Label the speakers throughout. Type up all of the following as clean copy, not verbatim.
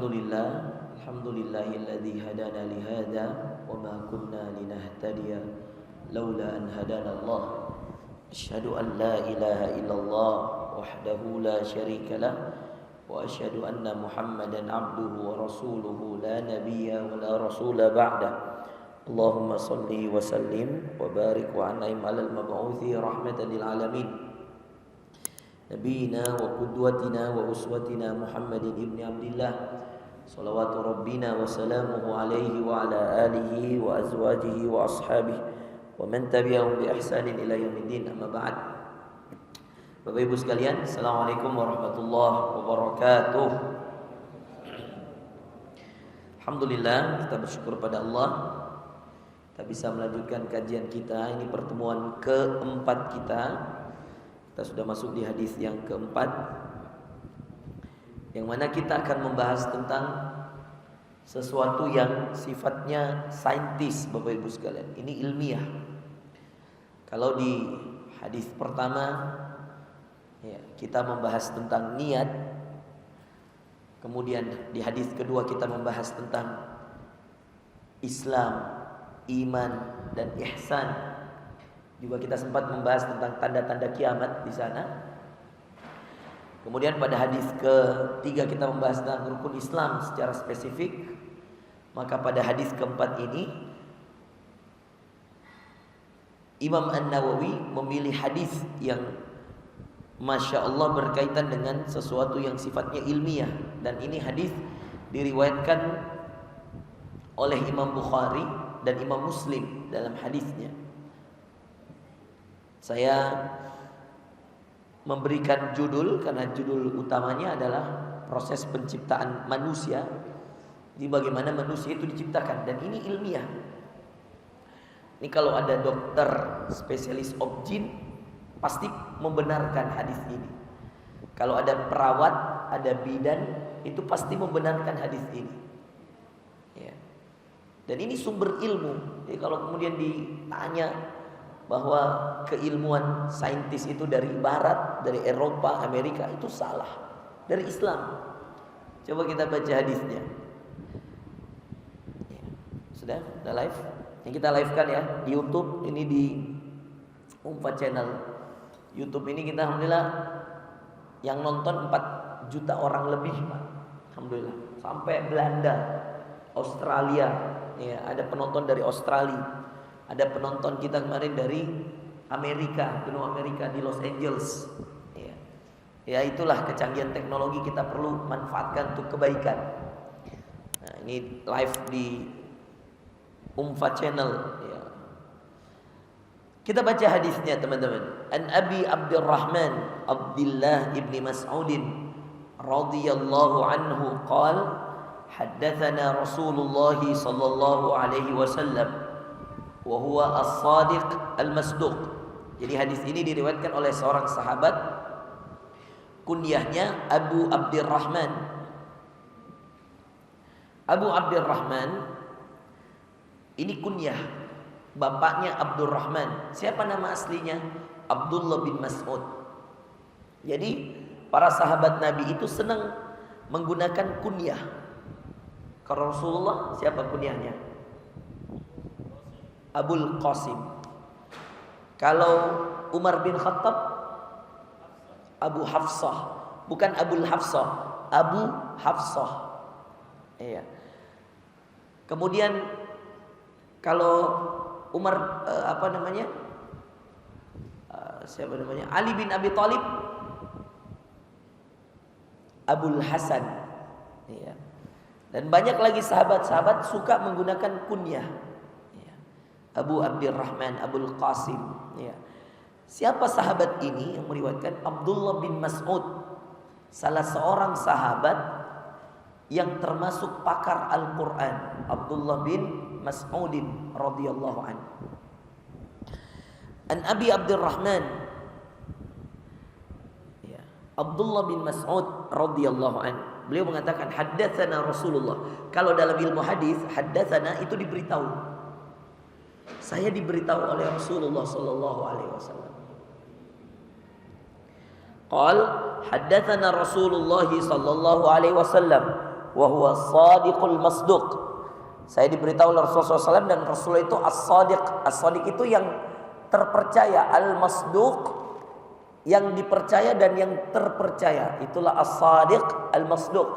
Speaker 1: Alhamdulillahilladzi hadana li hadza wa ma kunna linahtadiya laula an hadana Allah. Asyhadu an la ilaha illallah wahdahu la syarika lah wa asyhadu anna Muhammadan abduhu wa rasuluhu la nabiyya wa la rasula ba'da. Allahumma salli wa sallim wa barik wa an'im 'alal mab'uthi rahmatan lil alamin. Nabiyina wa qudwatina wa uswatina Muhammadin ibni Abdillah salawatu rabbina wa salamuhu alaihi wa ala alihi wa azwajihi wa ashabihi wa man tabi'ahum bi ihsanin ila yaumiddin, amma ba'd. Bapak Ibu sekalian, assalamualaikum warahmatullahi wabarakatuh. Alhamdulillah, kita bersyukur pada Allah kita bisa melanjutkan kajian kita. Ini pertemuan keempat kita. Kita sudah masuk di hadis yang keempat, yang mana kita akan membahas tentang sesuatu yang sifatnya saintis, Bapak Ibu sekalian. Ini ilmiah. Kalau di hadis pertama ya, kita membahas tentang niat. Kemudian di hadis kedua kita membahas tentang Islam, iman, dan ihsan. Juga kita sempat membahas tentang tanda-tanda kiamat di sana. Kemudian pada hadis ketiga kita membahas tentang rukun Islam secara spesifik. Maka pada hadis keempat ini Imam An-Nawawi memilih hadis yang Masya Allah berkaitan dengan sesuatu yang sifatnya ilmiah. Dan ini hadis diriwayatkan oleh Imam Bukhari dan Imam Muslim dalam hadisnya. Saya memberikan judul karena judul utamanya adalah proses penciptaan manusia. Jadi bagaimana manusia itu diciptakan, dan ini ilmiah. Ini kalau ada dokter spesialis objin pasti membenarkan hadis ini. Kalau ada perawat, ada bidan, itu pasti membenarkan hadis ini. Ya. Dan ini sumber ilmu. Jadi kalau kemudian ditanya bahwa keilmuan saintis itu dari barat, dari Eropa, Amerika, itu salah. Dari Islam. Coba kita baca hadisnya. Ya. Sudah live? Yang kita live-kan ya di YouTube, ini di Umpat Channel. YouTube ini kita alhamdulillah yang nonton 4 juta orang lebih, Pak. Alhamdulillah. Sampai Belanda, Australia, ya, ada penonton dari Australia. Ada penonton kita kemarin dari Amerika, benua Amerika di Los Angeles. Ya, itulah kecanggihan teknologi, kita perlu manfaatkan untuk kebaikan. Nah, ini live di Umfa Channel. Ya. Kita baca hadisnya teman-teman. An Abi Abdurrahman Abdullah ibni Mas'udin radhiyallahu anhu qala haddatsana Rasulullah sallallahu alaihi wasallam wa huwa as-sadiq al-masduq. Jadi hadis ini diriwayatkan oleh seorang sahabat, kunyahnya Abu Abdurrahman. Abu Abdurrahman ini kunyah, bapaknya Abdurrahman. Siapa nama aslinya? Abdullah bin Mas'ud. Jadi para sahabat Nabi itu senang menggunakan kunyah. Kalau Rasulullah siapa kunyahnya? Abul Qasim. Kalau Umar bin Khattab, Abu Hafsah. Bukan Abul Hafsah, Abu Hafsah. Iya. Kemudian kalau Umar siapa namanya? Ali bin Abi Thalib, Abul Hasan. Iya. Dan banyak lagi sahabat-sahabat suka menggunakan kunyah. Abu Abdurrahman, Abul Qasim. Ya. Siapa sahabat ini yang meriwayatkan? Abdullah bin Mas'ud, salah seorang sahabat yang termasuk pakar Al-Quran. Abdullah bin Mas'udin radhiyallahu anhu. An Abi Abdurrahman, ya, Abdullah bin Mas'ud radhiyallahu anhu. Beliau mengatakan haddatsana Rasulullah. Kalau dalam ilmu hadis, haddatsana itu diberitahu. Saya diberitahu oleh Rasulullah sallallahu alaihi wasallam. Qal haddatsana Rasulullah sallallahu alaihi wasallam wa huwa shadiqul masduq. Saya diberitahu oleh Rasulullah SAW dan Rasulullah itu as-sadiq. As-sadiq itu yang terpercaya, al-masduq yang dipercaya dan yang terpercaya. Itulah as-sadiq al-masduq.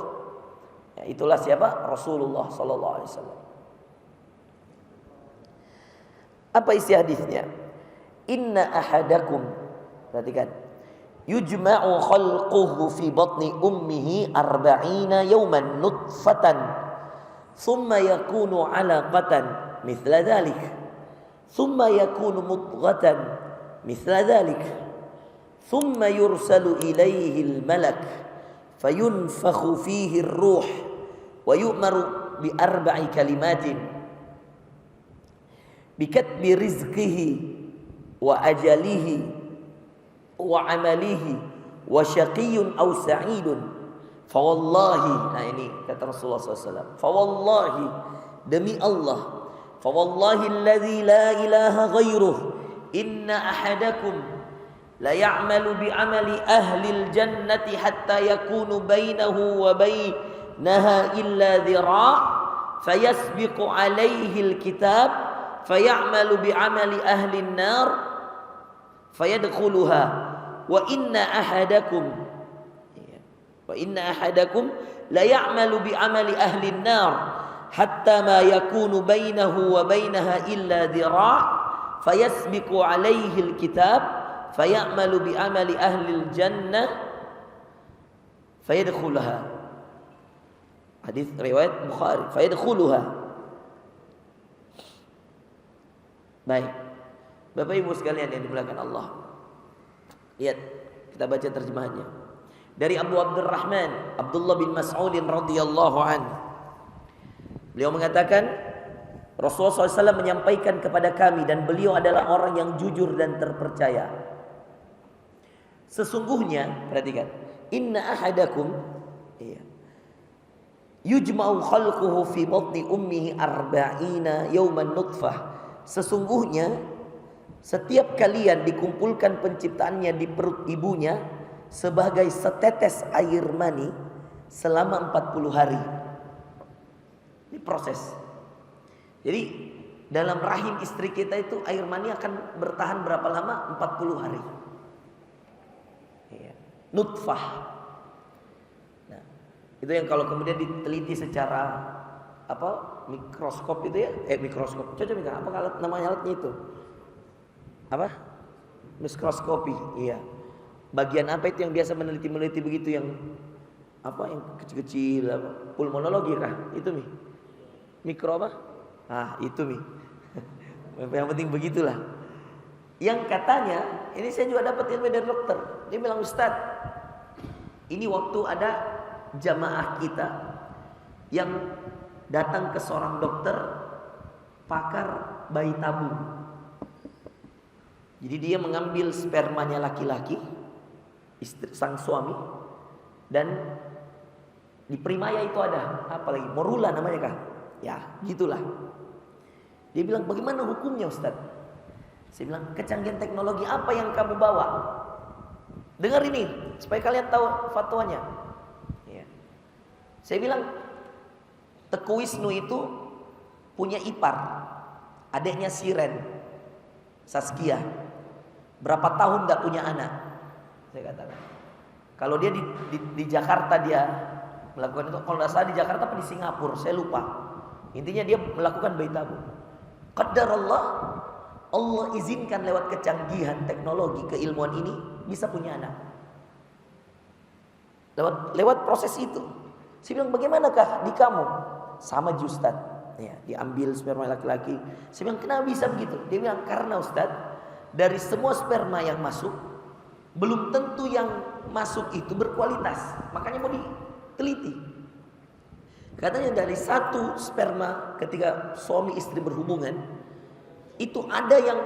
Speaker 1: Ya, itulah siapa? Rasulullah sallallahu alaihi wasallam. Apa isi hadisnya? Inna ahadakum, perhatikan, yujma'u khalquhu fi batni ummihi 40 yawman nutfatan thumma yakunu 'alaqatan mithla dhalik thumma yakunu mudghatan mithla dhalik thumma yursalu ilayhi al-malak fayunfakhu fihi ar-ruh wa yu'maru bi 4 kalimatin bikatbi rizqihi wa ajalihi wa amalihi wa syaqiyyun aw sa'idun fa wallahi. Nah ini kata Rasulullah SAW, fa wallahi, demi Allah, fa wallahi alladzi la ilaha ghairuh, inna ahadakum la ya'malu bi amali ahli al-jannati hatta yakunu bainahu wa bainaha illa dhira' fayasbiqu alayhi al-kitab fayamalu bi'amali ahli an-nar fayadkhuluha wa inna ahadakum la ya'malu bi'amali ahli an-nar hatta ma yakunu bainahu wa bainaha illa dhira' fayasbiqu alayhi al-kitab fayamalu bi'amali ahli al-jannah fayadkhuluha. Hadis riwayat Bukhari, fayadkhuluha. Baik, Bapak Ibu sekalian yang dimuliakan Allah, lihat, kita baca terjemahannya dari Abu Abdurrahman Abdullah bin Mas'ud radhiyallahu anhu. Beliau mengatakan Rasulullah SAW menyampaikan kepada kami, dan beliau adalah orang yang jujur dan terpercaya. Sesungguhnya, perhatikan, inna ahadakum yujma'u khalquhu fi batni ummihi 40 yawman nutfah. Sesungguhnya setiap kalian dikumpulkan penciptaannya di perut ibunya sebagai setetes air mani selama 40 hari. Ini proses. Jadi dalam rahim istri kita itu air mani akan bertahan berapa lama? 40 hari. Nutfah. Nah, itu yang kalau kemudian diteliti secara mikroskop itu ya, mikroskop. Coba apa namanya alatnya itu? Apa? Mikroskopi. Iya. Bagian apa itu yang biasa meneliti begitu, yang apa, yang kecil-kecil, pulmonologi kah? Itu Mi. Mikro apa? Itu Mi. Yang penting begitulah. Yang katanya, ini saya juga dapat ilmu dari dokter. Dia bilang, Ustaz, ini waktu ada jamaah kita yang datang ke seorang dokter pakar bayi tabung. Jadi dia mengambil spermanya laki-laki, istri, sang suami, dan di primaya itu ada apa lagi? Morula namanya kah? Ya, gitulah. Dia bilang, bagaimana hukumnya Ustaz? Saya bilang, kecanggihan teknologi apa yang kamu bawa? Dengar ini supaya kalian tahu fatwanya. Ya. Saya bilang, Teku Wisnu itu punya ipar, adiknya Siren, Saskia. Berapa tahun tidak punya anak? Saya katakan, kalau dia di Jakarta dia melakukan itu. Kalau tidak salah di Jakarta apa di Singapura, saya lupa. Intinya dia melakukan bayi tabung. Qadarullah, Allah izinkan lewat kecanggihan teknologi, keilmuan ini bisa punya anak. Lewat proses itu. Saya bilang, bagaimanakah di kamu? Sama Ustaz, ya, diambil sperma laki-laki. Saya bilang, kenapa bisa begitu? Dia bilang, karena Ustaz, dari semua sperma yang masuk, belum tentu yang masuk itu berkualitas. Makanya mau diteliti. Katanya dari satu sperma ketika suami istri berhubungan, itu ada yang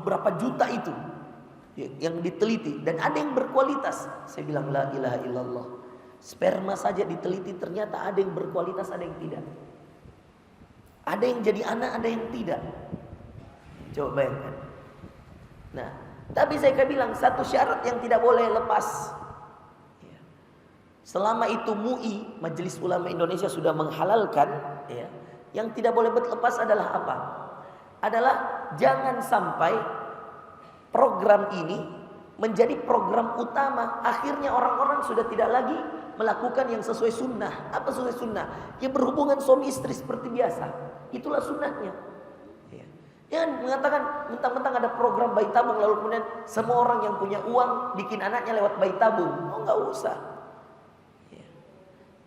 Speaker 1: berapa juta itu yang diteliti, dan ada yang berkualitas. Saya bilang, la ilaha illallah. Sperma saja diteliti, ternyata ada yang berkualitas, ada yang tidak. Ada yang jadi anak, ada yang tidak. Coba bayangkan. Nah, tapi saya bilang satu syarat yang tidak boleh lepas. Selama itu MUI, Majelis Ulama Indonesia, sudah menghalalkan, ya, yang tidak boleh berlepas adalah apa? Adalah jangan sampai program ini menjadi program utama. Akhirnya orang-orang sudah tidak lagi melakukan yang sesuai sunnah. Apa sesuai sunnah? Ya berhubungan suami istri seperti biasa. Itulah sunnahnya. Ya. Jangan mengatakan mentang-mentang ada program bayi tabung lalu kemudian semua orang yang punya uang bikin anaknya lewat bayi tabung. Oh, nggak usah.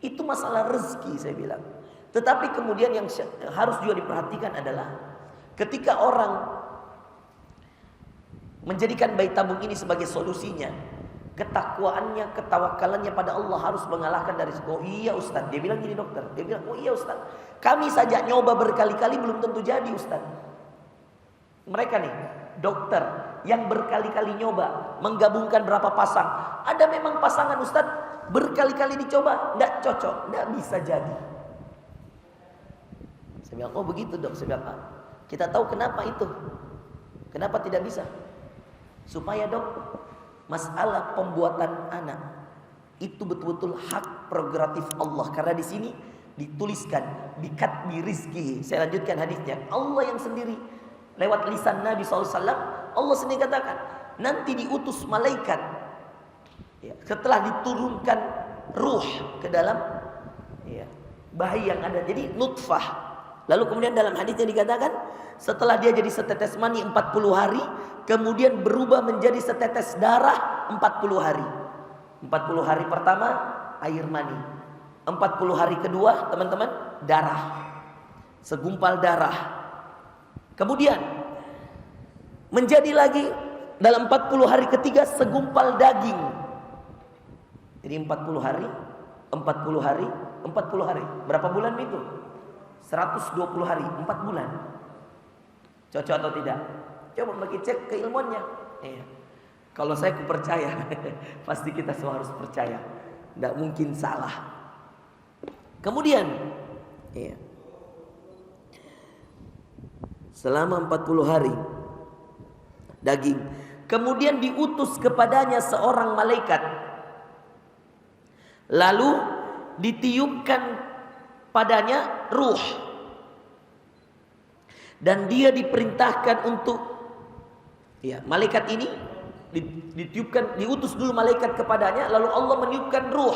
Speaker 1: Itu masalah rezeki, saya bilang. Tetapi kemudian yang harus juga diperhatikan adalah ketika orang menjadikan bayi tabung ini sebagai solusinya, ketakwaannya, ketawakalannya pada Allah harus mengalahkan dari oh iya Ustaz, dia bilang gini dokter, dia bilang oh iya Ustaz, kami saja nyoba berkali-kali belum tentu jadi Ustaz. Mereka nih dokter yang berkali-kali nyoba menggabungkan berapa pasang, ada memang pasangan Ustaz berkali-kali dicoba, tidak cocok, tidak bisa jadi. Saya bilang, oh begitu dok. Saya bilang, kita tahu kenapa itu. Kenapa tidak bisa? Supaya dok, masalah pembuatan anak itu betul-betul hak prerogatif Allah. Karena di sini dituliskan, bikat rizki. Saya lanjutkan hadisnya. Allah yang sendiri lewat lisan Nabi SAW, Allah sendiri katakan, nanti diutus malaikat. Ya, setelah diturunkan ruh ke dalam bayi yang ada, jadi nutfah. Lalu kemudian dalam hadisnya dikatakan setelah dia jadi setetes mani 40 hari, kemudian berubah menjadi setetes darah 40 hari. 40 hari pertama air mani, 40 hari kedua teman-teman darah, segumpal darah. Kemudian menjadi lagi dalam 40 hari ketiga segumpal daging. Jadi 40 hari, 40 hari, 40 hari. Berapa bulan itu? 120 hari, 4 bulan. Cocok atau tidak? Coba bagi cek keilmuannya. Iya. Kalau saya percaya, pasti kita semua harus percaya. Tidak mungkin salah. Kemudian, iya, selama 40 hari daging. Kemudian diutus kepadanya seorang malaikat. Lalu ditiupkan padanya ruh. Dan dia diperintahkan untuk malaikat ini ditiupkan, diutus dulu malaikat kepadanya, lalu Allah meniupkan ruh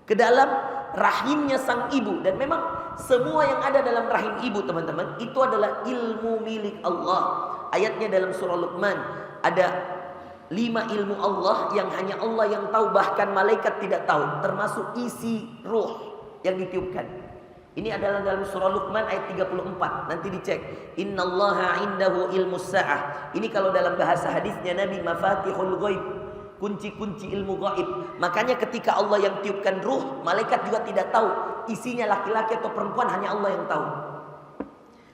Speaker 1: ke dalam rahimnya sang ibu. Dan memang semua yang ada dalam rahim ibu teman-teman itu adalah ilmu milik Allah. Ayatnya dalam surah Luqman ada 5 ilmu Allah yang hanya Allah yang tahu, bahkan malaikat tidak tahu, termasuk isi ruh yang ditiupkan. Ini adalah dalam surah Luqman ayat 34. Nanti dicek. Innallaha indahu ilmus sa'ah. Ini kalau dalam bahasa hadisnya Nabi, mafatihul ghaib, kunci-kunci ilmu gaib. Makanya ketika Allah yang tiupkan ruh, malaikat juga tidak tahu isinya laki-laki atau perempuan, hanya Allah yang tahu.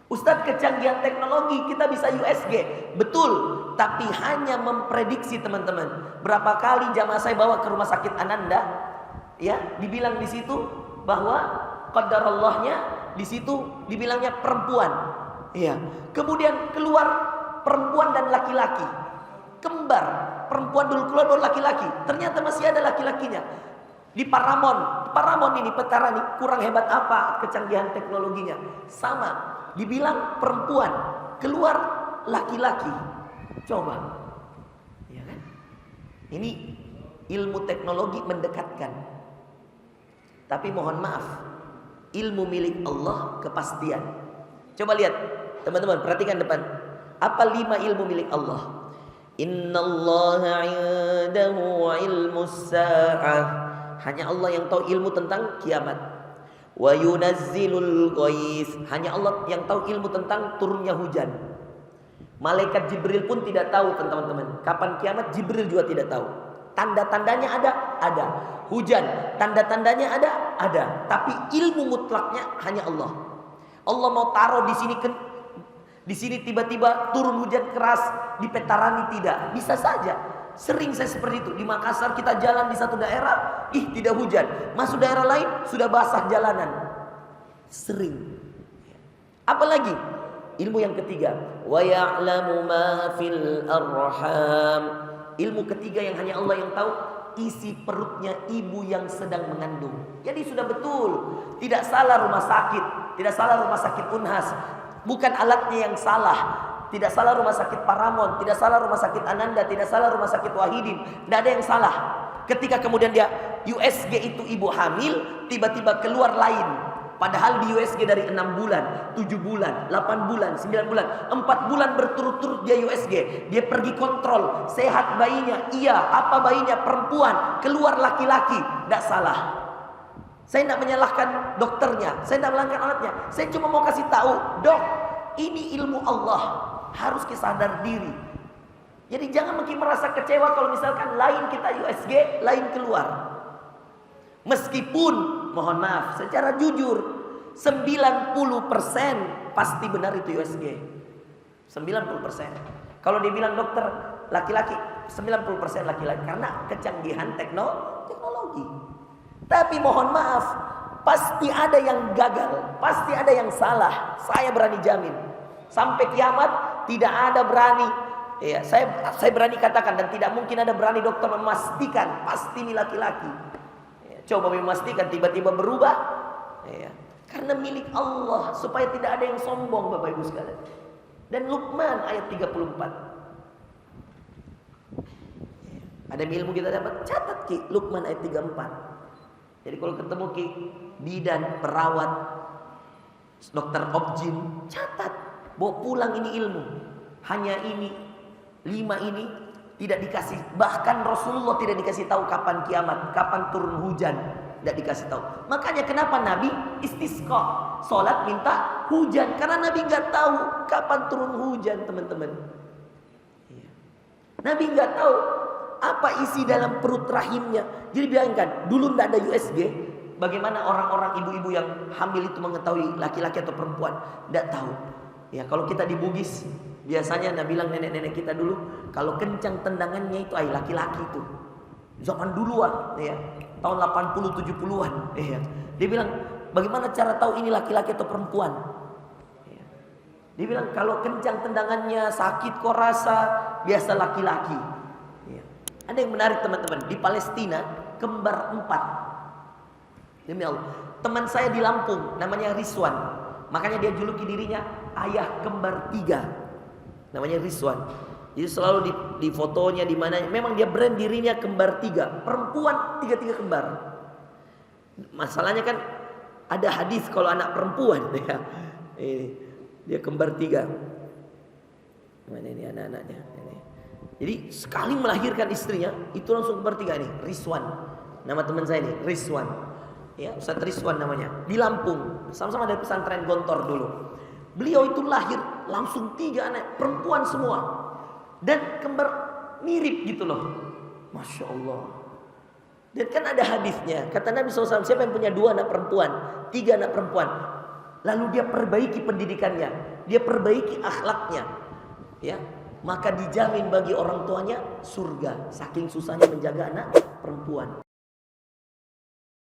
Speaker 1: Ustadz, kecanggihan teknologi kita bisa USG, betul, tapi hanya memprediksi teman-teman. Berapa kali jamaah saya bawa ke rumah sakit Ananda, ya, dibilang di situ bahwa qadarallahnya di situ dibilangnya perempuan, ya. Kemudian keluar perempuan dan laki-laki, kembar, perempuan dulu keluar baru laki-laki. Ternyata masih ada laki-lakinya. Di Paramount ini petara nih, kurang hebat apa kecanggihan teknologinya? Sama. Dibilang perempuan, keluar laki-laki. Coba, ya kan? Ini ilmu teknologi mendekatkan. Tapi mohon maaf, ilmu milik Allah kepastian. Coba lihat, teman-teman, perhatikan depan. Apa 5 ilmu milik Allah? Innallaha 'indahu 'ilmus sa'ah. Hanya Allah yang tahu ilmu tentang kiamat. Wa yunazzilul ghais, hanya Allah yang tahu ilmu tentang turunnya hujan. Malaikat Jibril pun tidak tahu teman-teman. Kapan kiamat Jibril juga tidak tahu. Tanda-tandanya ada. Hujan, tanda-tandanya ada. Tapi ilmu mutlaknya hanya Allah. Allah mau taruh di sini tiba-tiba turun hujan keras, di Petarani tidak. Bisa saja. Sering saya seperti itu. Di Makassar kita jalan di satu daerah, tidak hujan. Masuk daerah lain sudah basah jalanan. Sering. Apalagi ilmu yang ketiga, wa ya'lamu ma fil arham. Ilmu ketiga yang hanya Allah yang tahu, isi perutnya ibu yang sedang mengandung. Jadi sudah betul, tidak salah rumah sakit, tidak salah rumah sakit Unhas, bukan alatnya yang salah. Tidak salah rumah sakit Paramount, tidak salah rumah sakit Ananda, tidak salah rumah sakit Wahidin, tidak ada yang salah. Ketika kemudian dia USG itu ibu hamil, tiba-tiba keluar lain. Padahal di USG dari 6 bulan, 7 bulan, 8 bulan, 9 bulan, 4 bulan berturut-turut dia USG. Dia pergi kontrol, sehat bayinya, iya, apa bayinya, perempuan, keluar laki-laki, tidak salah. Saya tidak menyalahkan dokternya, saya tidak menyalahkan alatnya. Saya cuma mau kasih tahu, dok, ini ilmu Allah. Harus kita sadar diri. Jadi jangan mungkin merasa kecewa kalau misalkan lain kita USG, lain keluar. Meskipun, mohon maaf, secara jujur 90% pasti benar itu USG. 90%. Kalau dibilang dokter laki-laki, 90% laki-laki karena kecanggihan teknologi. Tapi mohon maaf, pasti ada yang gagal, pasti ada yang salah. Saya berani jamin. Sampai kiamat tidak ada berani. Ya, saya berani katakan dan tidak mungkin ada berani dokter memastikan pasti ini laki-laki. Ya, coba memastikan tiba-tiba berubah. Ya, karena milik Allah supaya tidak ada yang sombong Bapak Ibu sekalian. Dan Luqman ayat 34. Ya, ada ilmu kita dapat, catat Ki, Luqman ayat 34. Jadi kalau ketemu Ki bidan, perawat, dokter objin, catat. Bawa pulang ini ilmu. Hanya ini, 5 ini tidak dikasih. Bahkan Rasulullah tidak dikasih tahu kapan kiamat, kapan turun hujan, tidak dikasih tahu. Makanya kenapa Nabi istisqa, salat minta hujan, karena Nabi nggak tahu kapan turun hujan, teman-teman. Nabi nggak tahu apa isi dalam perut rahimnya. Jadi bayangkan, dulu tidak ada USG. Bagaimana orang-orang ibu-ibu yang hamil itu mengetahui laki-laki atau perempuan? Tidak tahu. Ya, kalau kita di Bugis, biasanya Nabi bilang nenek-nenek kita dulu, kalau kencang tendangannya itu laki-laki itu. Zaman duluan, ya. Tahun 80 70-an, ya. Dia bilang, bagaimana cara tahu ini laki-laki atau perempuan? Ya. Dia bilang kalau kencang tendangannya, sakit kok rasa, biasa laki-laki. Ya. Ada yang menarik teman-teman, di Palestina kembar 4. Demi Allah, teman saya di Lampung namanya Rizwan. Makanya dia juluki dirinya ayah kembar 3. Namanya Rizwan. Jadi selalu di fotonya di mana memang dia brand dirinya kembar 3. Perempuan 3 kembar. Masalahnya kan ada hadis kalau anak perempuan ya. Dia kembar 3. Mana ini anak-anaknya ini. Jadi sekali melahirkan istrinya itu langsung kembar 3 nih, Rizwan. Nama teman saya nih, Rizwan. Ya, Ustaz Rizwan namanya, di Lampung, sama-sama dari pesantren Gontor dulu. Beliau itu lahir langsung 3 anak perempuan semua dan kembar mirip gitu loh, masya Allah. Dan kan ada hadisnya, kata Nabi SAW, siapa yang punya 2 anak perempuan, 3 anak perempuan, lalu dia perbaiki pendidikannya, dia perbaiki akhlaknya, ya, maka dijamin bagi orang tuanya surga. Saking susahnya menjaga anak perempuan.